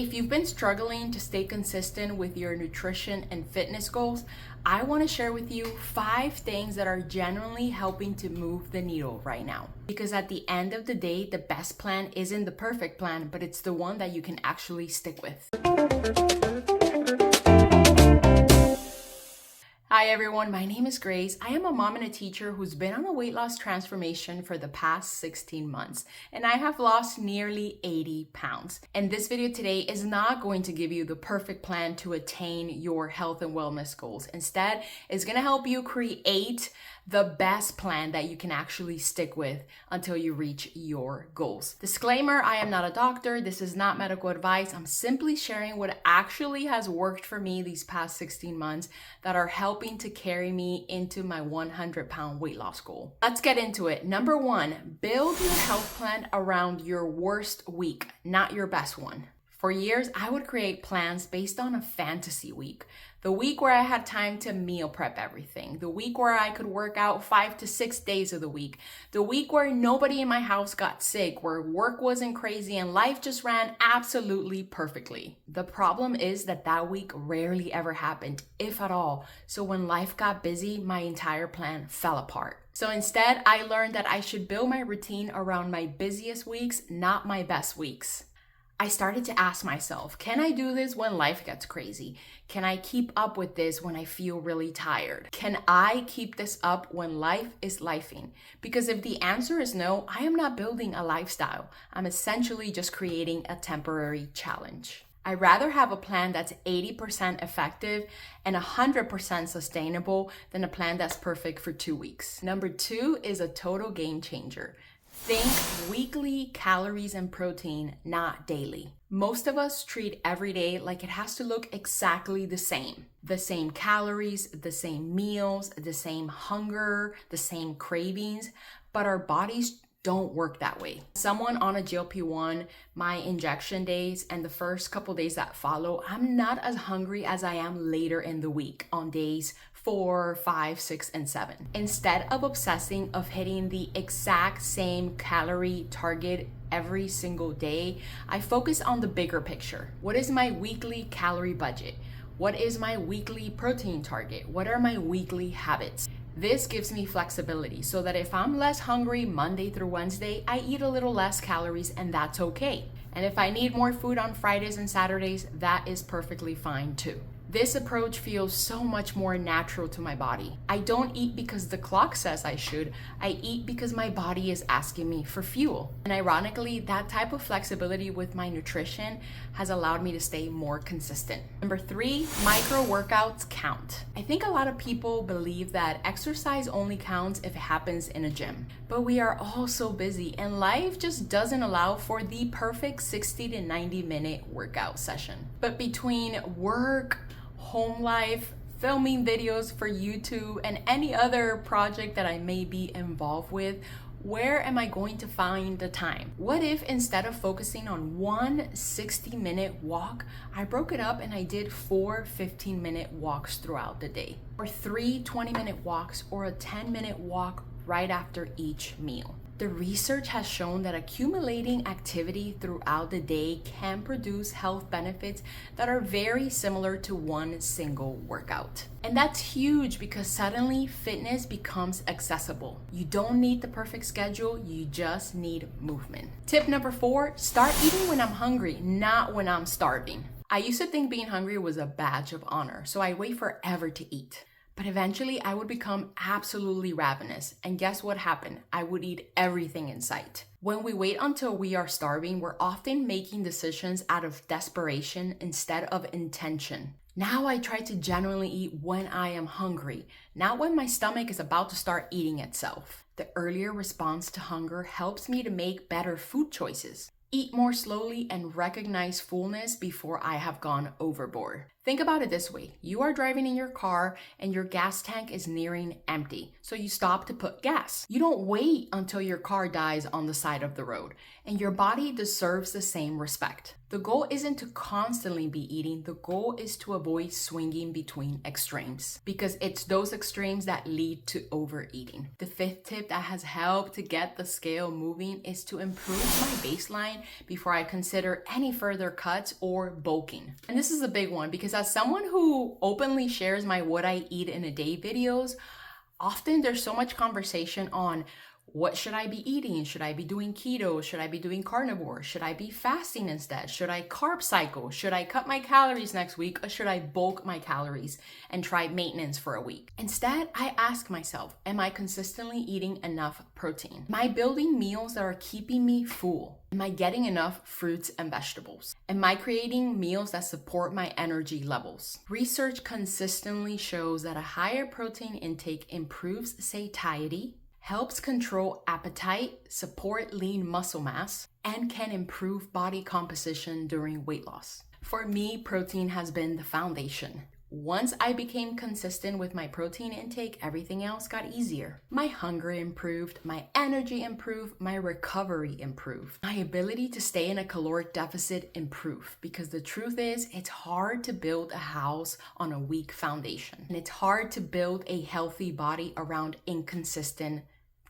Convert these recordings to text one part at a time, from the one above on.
If you've been struggling to stay consistent with your nutrition and fitness goals, I want to share with you 5 things that are genuinely helping to move the needle right now. Because at the end of the day, the best plan isn't the perfect plan, but it's the one that you can actually stick with. Hi everyone, my name is Grace. I am a mom and a teacher who's been on a weight loss transformation for the past 16 months, and I have lost nearly 80 pounds. And this video today is not going to give you the perfect plan to attain your health and wellness goals. Instead, it's going to help you create the best plan that you can actually stick with until you reach your goals. Disclaimer, I am not a doctor. This is not medical advice. I'm simply sharing what actually has worked for me these past 16 months that are helping to carry me into my 100-pound weight loss goal. Let's get into it. Number 1, build your health plan around your worst week, not your best one. For years, I would create plans based on a fantasy week. The week where I had time to meal prep everything. The week where I could work out 5 to 6 days of the week. The week where nobody in my house got sick, where work wasn't crazy and life just ran absolutely perfectly. The problem is that week rarely ever happened, if at all. So when life got busy, my entire plan fell apart. So instead, I learned that I should build my routine around my busiest weeks, not my best weeks. I started to ask myself, can I do this when life gets crazy? Can I keep up with this when I feel really tired? Can I keep this up when life is lifing? Because if the answer is no, I am not building a lifestyle. I'm essentially just creating a temporary challenge. I'd rather have a plan that's 80% effective and 100% sustainable than a plan that's perfect for 2 weeks. Number 2 is a total game changer. Think weekly calories and protein, not daily. Most of us treat every day like it has to look exactly the same. The same calories, the same meals, the same hunger, the same cravings, but our bodies don't work that way. Someone on a GLP-1, my injection days and the first couple days that follow, I'm not as hungry as I am later in the week on days 4, 5, 6, and 7. Instead of obsessing of hitting the exact same calorie target every single day, I focus on the bigger picture. What is my weekly calorie budget? What is my weekly protein target? What are my weekly habits? This gives me flexibility so that if I'm less hungry Monday through Wednesday, I eat a little less calories and that's okay. And if I need more food on Fridays and Saturdays, that is perfectly fine too. This approach feels so much more natural to my body. I don't eat because the clock says I should. I eat because my body is asking me for fuel. And ironically, that type of flexibility with my nutrition has allowed me to stay more consistent. Number 3, micro workouts count. I think a lot of people believe that exercise only counts if it happens in a gym. But we are all so busy and life just doesn't allow for the perfect 60 to 90 minute workout session. But between work, home life, filming videos for YouTube, and any other project that I may be involved with, where am I going to find the time? What if instead of focusing on one 60-minute walk, I broke it up and I did 4 15-minute walks throughout the day? Or 3 20-minute walks, or a 10-minute walk right after each meal? The research has shown that accumulating activity throughout the day can produce health benefits that are very similar to one single workout. And that's huge because suddenly fitness becomes accessible. You don't need the perfect schedule, you just need movement. Tip number 4, start eating when I'm hungry, not when I'm starving. I used to think being hungry was a badge of honor, so I wait forever to eat. But eventually I would become absolutely ravenous. And guess what happened? I would eat everything in sight. When we wait until we are starving, we're often making decisions out of desperation instead of intention. Now I try to genuinely eat when I am hungry, not when my stomach is about to start eating itself. The earlier response to hunger helps me to make better food choices. Eat more slowly and recognize fullness before I have gone overboard. Think about it this way. You are driving in your car and your gas tank is nearing empty. So you stop to put gas. You don't wait until your car dies on the side of the road. And your body deserves the same respect. The goal isn't to constantly be eating. The goal is to avoid swinging between extremes, because it's those extremes that lead to overeating. The fifth tip that has helped to get the scale moving is to improve my baseline before I consider any further cuts or bulking. And this is a big one, because as someone who openly shares my what I eat in a day videos, often there's so much conversation on what should I be eating? Should I be doing keto? Should I be doing carnivore? Should I be fasting instead? Should I carb cycle? Should I cut my calories next week? Or should I bulk my calories and try maintenance for a week? Instead, I ask myself, am I consistently eating enough protein? Am I building meals that are keeping me full? Am I getting enough fruits and vegetables? Am I creating meals that support my energy levels? Research consistently shows that a higher protein intake improves satiety, helps control appetite, support lean muscle mass, and can improve body composition during weight loss. For me, protein has been the foundation. Once I became consistent with my protein intake, everything else got easier. My hunger improved, my energy improved, my recovery improved. My ability to stay in a caloric deficit improved, because the truth is, it's hard to build a house on a weak foundation. And it's hard to build a healthy body around inconsistent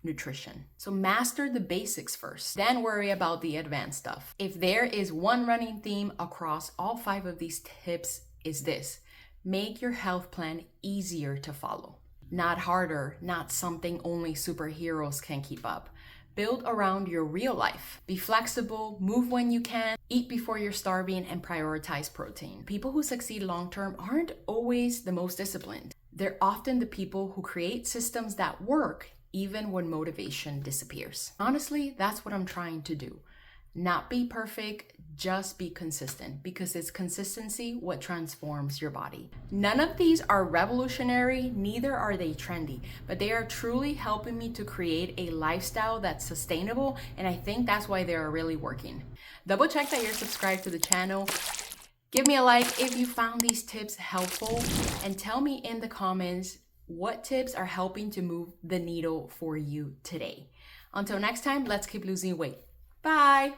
nutrition. So master the basics first, then worry about the advanced stuff. If there is one running theme across all 5 of these tips, is this: make your health plan easier to follow. Not harder, not something only superheroes can keep up. Build around your real life. Be flexible, move when you can, eat before you're starving, and prioritize protein. People who succeed long-term aren't always the most disciplined. They're often the people who create systems that work even when motivation disappears. Honestly, that's what I'm trying to do. Not be perfect, just be consistent, because it's consistency what transforms your body. None of these are revolutionary, neither are they trendy, but they are truly helping me to create a lifestyle that's sustainable, and I think that's why they are really working. Double check that you're subscribed to the channel. Give me a like if you found these tips helpful, and tell me in the comments what tips are helping to move the needle for you today. Until next time, let's keep losing weight. Bye.